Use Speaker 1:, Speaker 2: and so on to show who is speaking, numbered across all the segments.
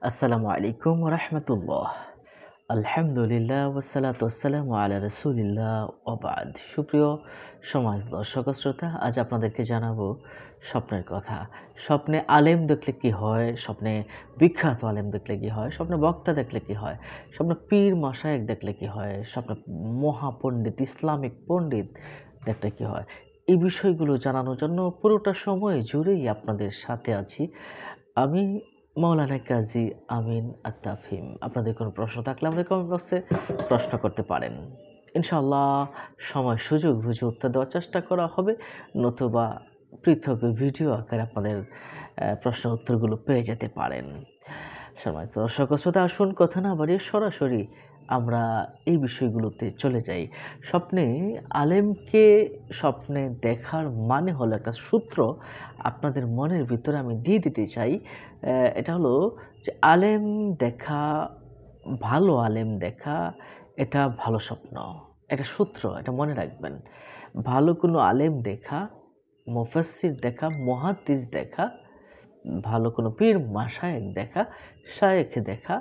Speaker 1: আসসালামু আলাইকুম রহমতুল্লাহ। আলহামদুলিল্লাহ ওয়াসসালাতু ওয়াসসালামু আলা রাসূলিল্লাহ ওয়া বা'দ। সুপ্রিয় সমাজ দর্শক শ্রোতা, আজ আপনাদেরকে জানাবো স্বপ্নের কথা। স্বপ্নে আলেম দেখলে কি হয়, স্বপ্নে বিখ্যাত আলেম দেখলে কি হয়, স্বপ্নে বক্তা দেখলে কি হয়, স্বপ্নে পীর মাশায়েখ দেখলে কি হয়, স্বপ্নে মহাপণ্ডিত ইসলামিক পণ্ডিত দেখলে কি হয়, এই বিষয়গুলো জানানোর জন্য পুরোটা সময় জুড়েই আপনাদের সাথে আছি আমি, মাওলানা কাজী আমিন আত্তাফিম। আপনাদের কোনো প্রশ্ন থাকলে আমাদের কমেন্ট বক্সে প্রশ্ন করতে পারেন। ইনশাআল্লাহ সময় সুযোগ বুঝে উত্তর দেওয়ার চেষ্টা করা হবে, নতুবা পৃথক ভিডিও আকারে আপনাদের প্রশ্ন উত্তরগুলো পেয়ে যেতে পারেন। সম্মানিত দর্শক শ্রোতা, আসুন কথা না বাড়িয়ে সরাসরি আমরা এই বিষয়গুলোতে চলে যাই। স্বপ্নে আলেমকে স্বপ্নে দেখার মানে হলো একটা সূত্র আপনাদের মনের ভিতরে আমি দিয়ে দিতে চাই। এটা হলো যে আলেম দেখা, ভালো আলেম দেখা এটা ভালো স্বপ্ন। এটা সূত্র, এটা মনে রাখবেন। ভালো কোনো আলেম দেখা, মুফাসসির দেখা, মুহাদ্দিস দেখা, ভালো কোনো পীর মাশায়েখ দেখা, শায়েখ দেখা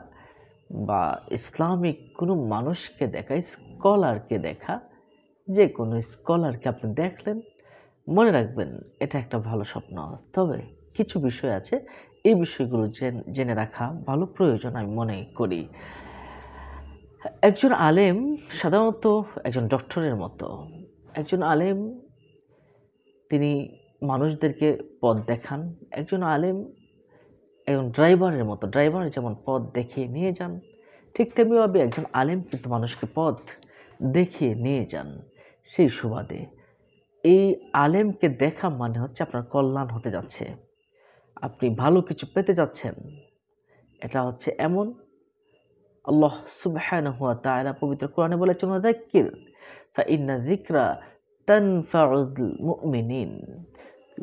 Speaker 1: বা ইসলামিক কোনো মানুষকে দেখা, স্কলারকে দেখা, যে কোনো স্কলারকে আপনি দেখলেন, মনে রাখবেন এটা একটা ভালো স্বপ্ন। তবে কিছু বিষয় আছে, এই বিষয়গুলো জেনে রাখা ভালো প্রয়োজন আমি মনে করি। একজন আলেম সাধারণত একজন ডক্টরের মতো। একজন আলেম তিনি মানুষদেরকে পথ দেখান। একজন আলেম একজন ড্রাইভারের মতো, ড্রাইভার যেমন পথ দেখিয়ে নিয়ে যান, ঠিক তেমনিভাবে একজন আলেম কিন্তু মানুষকে পথ দেখিয়ে নিয়ে যান। সেই সুবাদে এই আলেমকে দেখা মানে হচ্ছে আপনার কল্যাণ হতে যাচ্ছে, আপনি ভালো কিছু পেতে যাচ্ছেন। এটা হচ্ছে এমন, আল্লাহ সুবহানাহু ওয়া তাআলা পবিত্র কোরআনে বলেছেন, ওয়াযাক্কির ফাইন্না যিকরা তানফাউল মুমিনিন।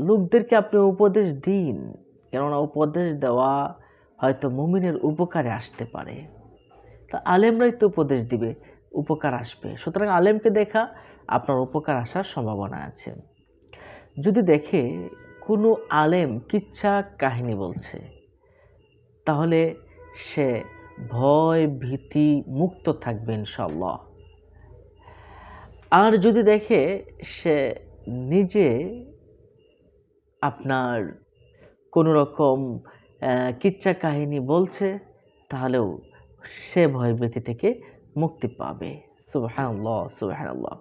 Speaker 1: লোকদেরকে আপনি উপদেশ দিন, কেননা উপদেশ দেওয়া হয়তো মুমিনের উপকারে আসতে পারে। তা আলেমরাই তো উপদেশ দিবে, উপকার আসবে। সুতরাং আলেমকে দেখা আপনার উপকার আসার সম্ভাবনা আছে। যদি দেখে কোনো আলেম কিচ্ছা কাহিনী বলছে, তাহলে সে ভয় ভীতি মুক্ত থাকবে ইনশাআল্লাহ। আর যদি দেখে সে নিজে আপনার কোনো রকম কিচ্ছা কাহিনী বলছে, তাহলেও সে ভয় ভীতি থেকে মুক্তি পাবে। সুবহানাল্লাহ, সুবহানাল্লাহ।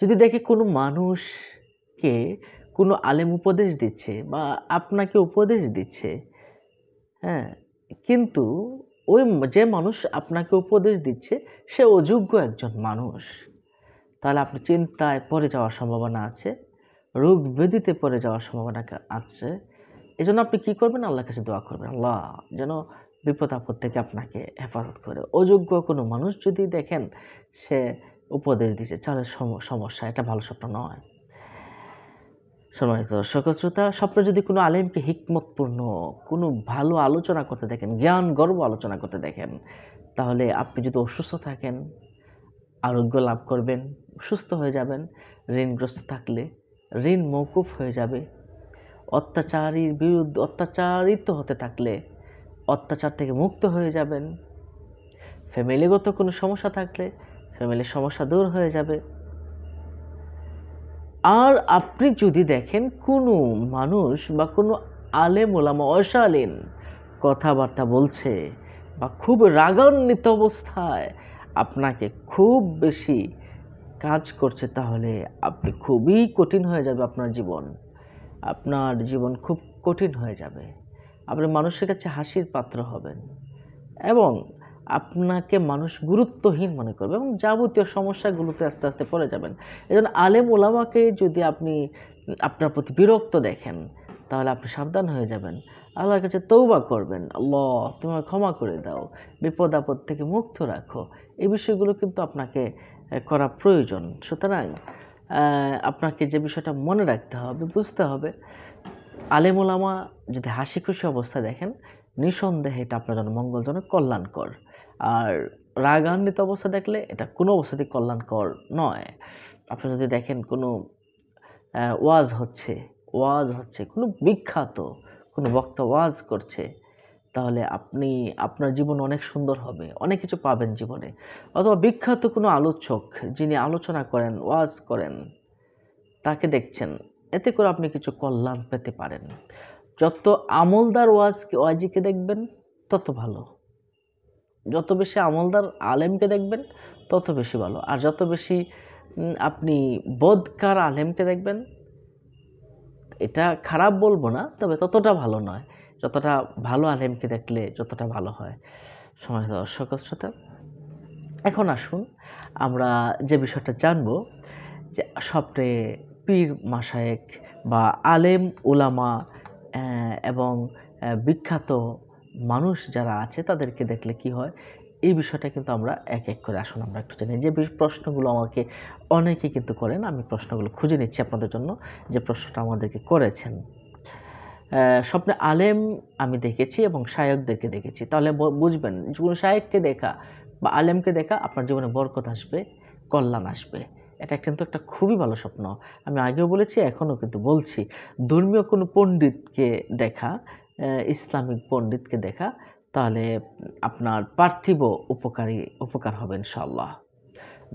Speaker 1: যদি দেখে কোনো মানুষকে কোনো আলেম উপদেশ দিচ্ছে বা আপনাকে উপদেশ দিচ্ছে, হ্যাঁ, কিন্তু ওই যে মানুষ আপনাকে উপদেশ দিচ্ছে সে অযোগ্য একজন মানুষ, তাহলে আপনি চিন্তায় পড়ে যাওয়ার সম্ভাবনা আছে, রোগ ব্যাধিতে পড়ে যাওয়ার সম্ভাবনা আছে। এজন্য আপনি কি করবেন? আল্লাহর কাছে দোয়া করবেন, আল্লাহ যেন বিপদ আপদ থেকে আপনাকে হেফাজত করে। অযোগ্য কোনো মানুষ যদি দেখেন সে উপদেশ দিচ্ছে, তাহলে সমস্যা, এটা ভালো স্বপ্ন নয়। সম্মানিত দর্শক শ্রোতা, স্বপ্নে যদি কোনো আলেমকে হিকমতপূর্ণ কোনো ভালো আলোচনা করতে দেখেন, জ্ঞান গর্ব আলোচনা করতে দেখেন, তাহলে আপনি যদি অসুস্থ থাকেন আরোগ্য লাভ করবেন, সুস্থ হয়ে যাবেন। ঋণগ্রস্ত থাকলে ঋণ মওকুফ হয়ে যাবে। অত্যাচারীর বিরুদ্ধে অত্যাচারিত হতে থাকলে অত্যাচার থেকে মুক্ত হয়ে যাবেন। ফ্যামিলিগত কোনো সমস্যা থাকলে ফ্যামিলির সমস্যা দূর হয়ে যাবে। আর আপনি যদি দেখেন কোনো মানুষ বা কোনো আলেম ওলামা অশালীন কথাবার্তা বলছে বা খুব রাগান্বিত অবস্থায় আপনাকে খুব বেশি কাজ করছে, তাহলে আপনি খুবই কঠিন হয়ে যাবে আপনার জীবন। আপনার জীবন খুব কঠিন হয়ে যাবে। আপনি মানুষের কাছে হাসির পাত্র হবেন এবং আপনাকে মানুষ গুরুত্বহীন মনে করবে এবং যাবতীয় সমস্যাগুলোতে আস্তে আস্তে পড়ে যাবেন। এজন্য আলেম ওলামাকে যদি আপনি আপনার প্রতি বিরক্ত দেখেন, তাহলে আপনি সাবধান হয়ে যাবেন, আল্লাহর কাছে তওবা করবেন, আল্লাহ তুমি আমাকে ক্ষমা করে দাও, বিপদ আপদ থেকে মুক্ত রাখো। এই বিষয়গুলো কিন্তু আপনাকে করা প্রয়োজন। সুতরাং আপনাকে যে বিষয়টা মনে রাখতে হবে, বুঝতে হবে, আলেম ওলামা যদি হাসি খুশি অবস্থায় দেখেন, নিঃসন্দেহে এটা আপনার জন্য মঙ্গলজনক, কল্যাণকর। আর রাগান্বিত অবস্থা দেখলে এটা কোনো অবস্থাতেই কল্যাণকর নয়। আপনি যদি দেখেন কোনো ওয়াজ হচ্ছে, কোনো বিখ্যাত কোনো বক্তা ওয়াজ করছে, তাহলে আপনি আপনার জীবন অনেক সুন্দর হবে, অনেক কিছু পাবেন জীবনে। অথবা বিখ্যাত কোনো আলোচক যিনি আলোচনা করেন, ওয়াজ করেন, তাকে দেখছেন, এতে করে আপনি কিছু কল্যাণ পেতে পারেন। যত আমলদার ওয়াজিকে দেখবেন তত ভালো, যত বেশি আমলদার আলেমকে দেখবেন তত বেশি ভালো। আর যত বেশি আপনি বদকার আলেমকে দেখবেন, এটা খারাপ বলবো না, তবে ততটা ভালো নয় যতটা ভালো আলেমকে দেখলে যতটা ভালো হয়। সম্মানিত দর্শক শ্রোতা, এখন আসুন আমরা যে বিষয়টা জানব, যে স্বপ্নে পীর মাশায়েখ বা আলেম ওলামা এবং বিখ্যাত মানুষ যারা আছে তাদেরকে দেখলে কি হয়, এই বিষয়টা কিন্তু আমরা এক এক করে আসুন আমরা একটু জানি। যে প্রশ্নগুলো আমাকে অনেকে কিন্তু করেন, আমি প্রশ্নগুলো খুঁজে নিচ্ছি আপনাদের জন্য, যে প্রশ্নটা আমাদেরকে করেছেন। স্বপ্নে আলেম আমি দেখেছি এবং শায়কদেরকে দেখেছি। তাহলে বুঝবেন, কোনো শায়ককে দেখা বা আলেমকে দেখা আপনার জীবনে বরকত আসবে, কল্যাণ আসবে। এটা কিন্তু একটা খুবই ভালো স্বপ্ন। আমি আগেও বলেছি, এখনও কিন্তু বলছি। ধর্মীয় কোনো পণ্ডিতকে দেখা, ইসলামিক পণ্ডিতকে দেখা, তাহলে আপনার পার্থিব উপকার হবে ইনশাআল্লাহ।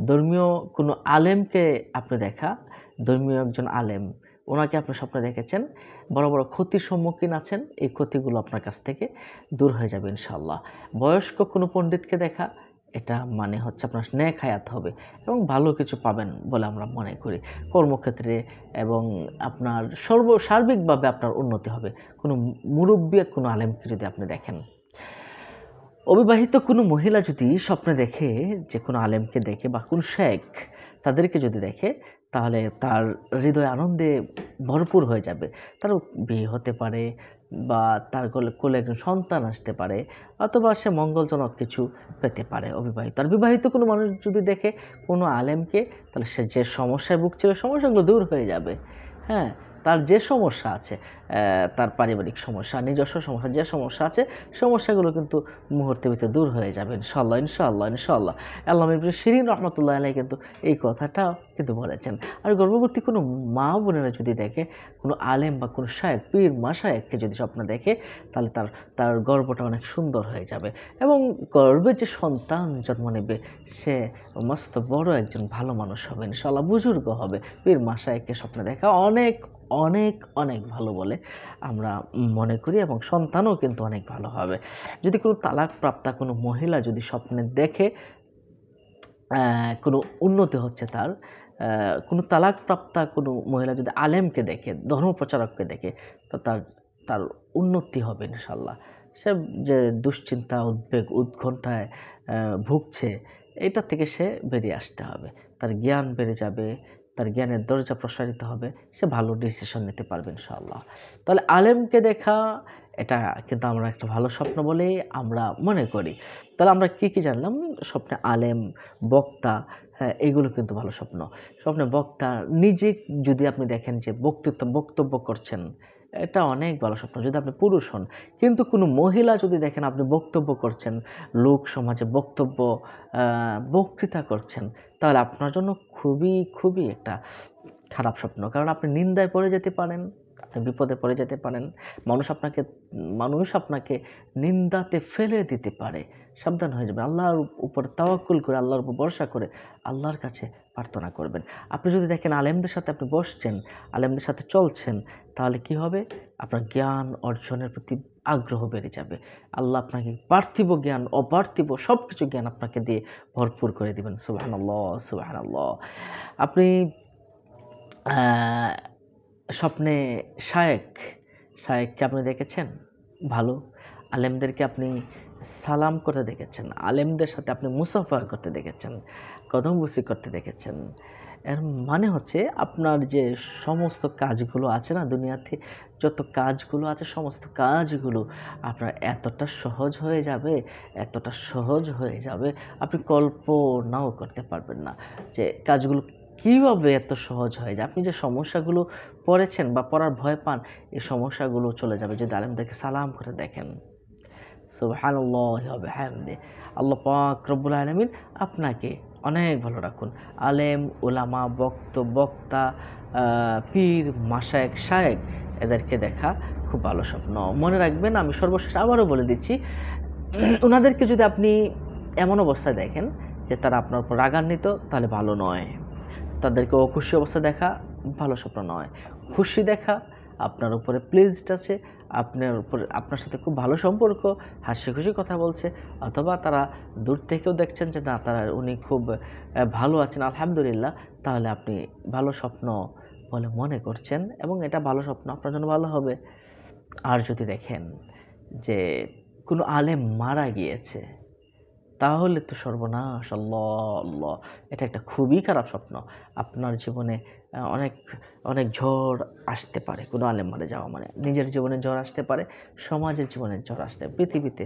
Speaker 1: ধর্মীয় কোনো আলেমকে আপনি দেখা, ধর্মীয় একজন আলেম, ওনাকে আপনি স্বপ্নে দেখেছেন, বড় বড় ক্ষতির সম্মুখীন আছেন, এই ক্ষতিগুলো আপনার কাছ থেকে দূর হয়ে যাবে ইনশাআল্লাহ। বয়স্ক কোনো পণ্ডিতকে দেখা, এটা মানে হচ্ছে আপনার নেক হায়াত হবে এবং ভালো কিছু পাবেন বলে আমরা মনে করি কর্মক্ষেত্রে, এবং আপনার সার্বিকভাবে আপনার উন্নতি হবে। কোনো মুরব্বী কোনো আলেমকে যদি আপনি দেখেন, অবিবাহিত কোনো মহিলা যদি স্বপ্নে দেখে, যে কোনো আলেমকে দেখে বা কোনো শেখ তাদেরকে যদি দেখে, তাহলে তার হৃদয় আনন্দে ভরপুর হয়ে যাবে। তার বিয়ে হতে পারে বা তার কোলে একজন সন্তান আসতে পারে, অথবা সে মঙ্গলজনক কিছু পেতে পারে। অবিবাহিত আর বিবাহিত কোনো মানুষ যদি দেখে কোনো আলেমকে, তাহলে সে যে সমস্যায় ভুগছিল সমস্যাগুলো দূর হয়ে যাবে। হ্যাঁ, তার যে সমস্যা আছে, তার পারিবারিক সমস্যা, নিজস্ব সমস্যা, যে সমস্যা আছে, সমস্যাগুলো কিন্তু মুহূর্তের ভিতরে দূর হয়ে যাবে ইনশাআল্লাহ, ইনশাআল্লাহ, ইনশাআল্লাহ। আল্লামা ইবনে শিরিন রহমতুল্লাহ আলাইহি কিন্তু এই কথাটাও কিন্তু বলেছেন। আর গর্ভবতী কোনো মা বোনেরা যদি দেখে কোনো আলেম বা কোনো শায়েখ, পীর মাশায়েখকে যদি স্বপ্ন দেখে, তাহলে তার গর্ভটা অনেক সুন্দর হয়ে যাবে এবং গর্ভে যে সন্তান জন্ম নেবে সে মস্ত বড় একজন ভালো মানুষ হবে ইনশাআল্লাহ, বুজুর্গ হবে। পীর মাশায়েখকে স্বপ্নে দেখা অনেক অনেক অনেক ভালো বলে আমরা মনে করি, এবং সন্তানও কিন্তু অনেক ভালো হবে। যদি কোনো তালাকপ্রাপ্তা কোনো মহিলা যদি স্বপ্নে দেখে কোনো উন্নতি হচ্ছে তার, কোনো তালাকপ্রাপ্তা কোনো মহিলা যদি আলেমকে দেখে, ধর্মপ্রচারককে দেখে, তো তার উন্নতি হবে ইনশাআল্লাহ। সে যে দুশ্চিন্তা, উদ্বেগ, উৎকণ্ঠায় ভুগছে, এটা থেকে সে বেরিয়ে আসতে হবে। তার জ্ঞান বেড়ে যাবে, তার জ্ঞানের দরজা প্রসারিত হবে, সে ভালো ডিসিশন নিতে পারবে ইনশাআল্লাহ। তাহলে আলেমকে দেখা, এটা কিন্তু আমরা একটা ভালো স্বপ্ন বলেই আমরা মনে করি। তাহলে আমরা কি জানলাম? স্বপ্নে আলেম, বক্তা, হ্যাঁ, এগুলো কিন্তু ভালো স্বপ্ন। স্বপ্নে বক্তা নিজে যদি আপনি দেখেন যে বক্তব্য করছেন, এটা অনেক ভালো স্বপ্ন যদি আপনি পুরুষ হন। কিন্তু কোনো মহিলা যদি দেখেন আপনি বক্তব্য করছেন, লোক সমাজে বক্তৃতা করছেন, তাহলে আপনার জন্য খুবই খুবই একটা খারাপ স্বপ্ন। কারণ আপনি নিন্দায় পড়ে যেতে পারেন, আপনি বিপদে পড়ে যেতে পারেন। মানুষ আপনাকে নিন্দাতে ফেলে দিতে পারে। সাবধান হয়ে যাবেন। আল্লাহর উপর তাওয়াক্কুল করে, আল্লাহর উপর ভরসা করে আল্লাহর কাছে প্রার্থনা করবেন। আপনি যদি দেখেন আলেমদের সাথে আপনি বসছেন, আলেমদের সাথে চলছেন, তাহলে কি হবে? আপনার জ্ঞান অর্জনের প্রতি আগ্রহ বেড়ে যাবে। আল্লাহ আপনাকে পার্থিব জ্ঞান, অপার্থিব সব কিছু জ্ঞান আপনাকে দিয়ে ভরপুর করে দিবেন। সুবহানাল্লাহ, সুবহানাল্লাহ। আপনি স্বপ্নে শায়েককে আপনি দেখেছেন ভালো, আলেমদেরকে আপনি সালাম করতে দেখেছেন, আলেমদের সাথে আপনি মুসাফা করতে দেখেছেন, কদমবুসি করতে দেখেছেন। এর মানে হচ্ছে আপনার যে সমস্ত কাজগুলো আছে না, দুনিয়াতে যত কাজগুলো আছে সমস্ত কাজগুলো আপনার এতটা সহজ হয়ে যাবে, এতটা সহজ হয়ে যাবে, আপনি কল্পনাও করতে পারবেন না যে কাজগুলো কীভাবে এত সহজ হয়ে যায়। আপনি যে সমস্যাগুলো পড়েছেন বা পড়ার ভয় পান, এই সমস্যাগুলো চলে যাবে যদি আলেমদেরকে সালাম করে দেখেন। সুবহানাল্লাহি ওয়া বিহামদিহি। আল্লাহ পাক রব্বুল আলামিন আপনাকে অনেক ভালো রাখুন। আলেম, ওলামা, বক্তা, পীর, মাশায়েখ, শায়েখ এদেরকে দেখা খুব ভালো স্বপ্ন। মনে রাখবেন, আমি সর্বশেষ আবারও বলে দিচ্ছি, ওনাদেরকে যদি আপনি এমন অবস্থায় দেখেন যে তারা আপনার উপর রাগান্বিত, তাহলে ভালো নয়। তাদেরকে অখুশি অবস্থায় দেখা ভালো স্বপ্ন নয়। খুশি দেখা, আপনার উপরে প্লিজড আছে, আপনার সাথে খুব ভালো সম্পর্ক, হাসি খুশি কথা বলছে, অথবা তারা দূর থেকেও দেখছেন যে না, উনি খুব ভালো আছেন আলহামদুলিল্লাহ, তাহলে আপনি ভালো স্বপ্ন বলে মনে করছেন এবং এটা ভালো স্বপ্ন, আপনার জন্য ভালো হবে। আর যদি দেখেন যে কোনো আলেম মারা গিয়েছে, তাহলে তো সর্বনাশ, আল্লাহ আল্লাহ, এটা একটা খুবই খারাপ স্বপ্ন। আপনার জীবনে অনেক অনেক ঝড় আসতে পারে। কোনো আলেম মারা যাওয়া মানে নিজের জীবনে ঝড় আসতে পারে, সমাজের জীবনে ঝড় আসতে পারে, পৃথিবীতে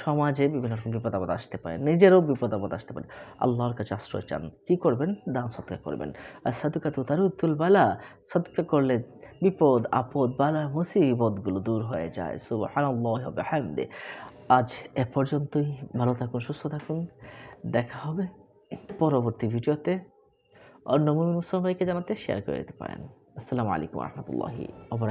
Speaker 1: সমাজে বিভিন্ন রকম বিপদ আপদ আসতে পারে, নিজেরও বিপদ আপদ আসতে পারে। আল্লাহর কাছে আশ্রয় চান। কী করবেন? দান সদকা করবেন। আর সাদকাতু তারুদ্দুল বালা, সদকা করলে বিপদ আপদ বালা মুসিবতগুলো দূর হয়ে যায়। সুবহানাল্লাহি ওয়া বিহামদি। আজ এ পর্যন্তই। ভালো থাকুন, সুস্থ থাকুন। দেখা হবে পরবর্তী ভিডিওতে। অন্য মুমিন মুসলমান ভাইকে জানাতে শেয়ার করে দিতে পারেন। আসসালামু আলাইকুম ওয়া রাহমাতুল্লাহি ওয়া বারাকাতুহু।